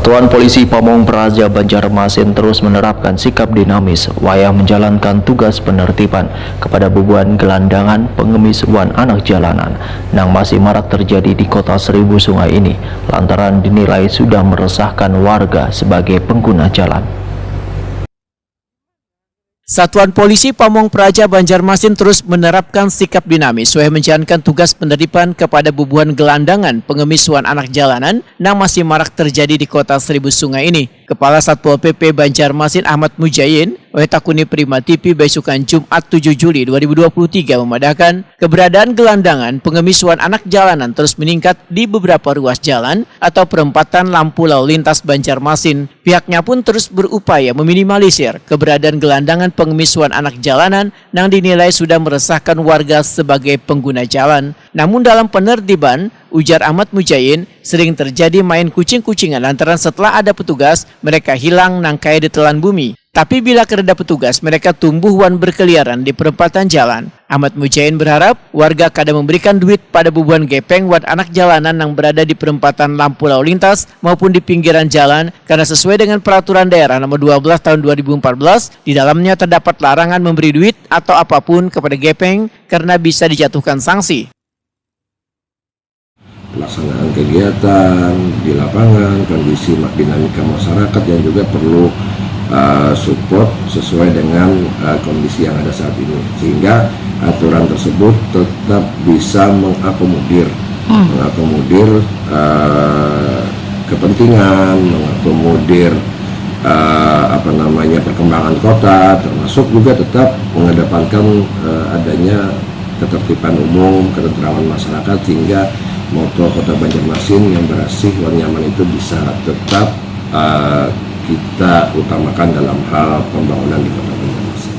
Satuan Polisi Pamong Praja Banjarmasin terus menerapkan sikap dinamis wayah menjalankan tugas penertiban kepada bubuan gelandangan pengemis wan anak jalanan yang masih marak terjadi di kota Seribu Sungai ini lantaran dinilai sudah meresahkan warga sebagai pengguna jalan. Satuan Polisi Pamong Praja Banjarmasin terus menerapkan sikap dinamis sesuai menjalankan tugas penertiban kepada bubuhan gelandangan pengemis wan anak jalanan yang masih marak terjadi di kota Seribu Sungai ini. Kepala Satpol PP Banjarmasin Ahmad Mujayin Takuni Prima TV besukan Jumat 7 Juli 2023 memadahkan keberadaan gelandangan pengemis wan anak jalanan terus meningkat di beberapa ruas jalan atau perempatan lampu lalu lintas Banjarmasin. Pihaknya pun terus berupaya meminimalisir keberadaan gelandangan pengemis wan anak jalanan yang dinilai sudah meresahkan warga sebagai pengguna jalan. Namun dalam penertiban, ujar Ahmad Mujayin, sering terjadi main kucing-kucingan lantaran setelah ada petugas, mereka hilang nang kayak ditelan bumi. Tapi bila kereda petugas, mereka tumbuh wan berkeliaran di perempatan jalan. Ahmad Mujayin berharap warga kadang memberikan duit pada bubuhan gepeng wan anak jalanan yang berada di perempatan lampu lalu lintas maupun di pinggiran jalan karena sesuai dengan peraturan daerah nomor 12 tahun 2014, di dalamnya terdapat larangan memberi duit atau apapun kepada gepeng karena bisa dijatuhkan sanksi. Pelaksanaan kegiatan di lapangan, kondisi dinamika masyarakat yang juga perlu support sesuai dengan kondisi yang ada saat ini, sehingga aturan tersebut tetap bisa mengakomodir kepentingan, mengakomodir perkembangan kota, termasuk juga tetap mengedepankan adanya ketertiban umum, ketentraman masyarakat, sehingga moto Kota Banjarmasin yang bersih dan nyaman itu bisa tetap kita utamakan dalam hal pembangunan di Kota Banjarmasin.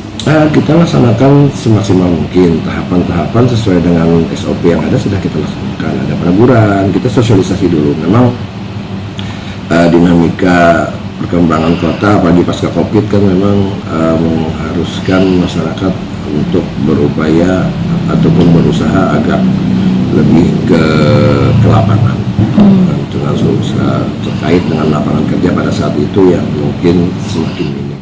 Kita laksanakan semaksimal mungkin tahapan-tahapan sesuai dengan SOP yang ada sudah kita laksanakan. Ada peneguran, kita sosialisasi dulu. Memang dinamika perkembangan kota apalagi pasca Covid kan memang mengharuskan masyarakat untuk berupaya ataupun berusaha agak lebih ke lapangan dengan terkait dengan lapangan kerja pada saat itu yang mungkin semakin minim.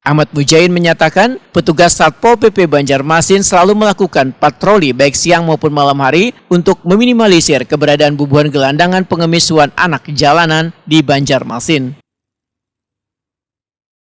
Ahmad Mujayin menyatakan petugas Satpol PP Banjarmasin selalu melakukan patroli baik siang maupun malam hari untuk meminimalisir keberadaan bubuhan gelandangan pengemis wan anak jalanan di Banjarmasin.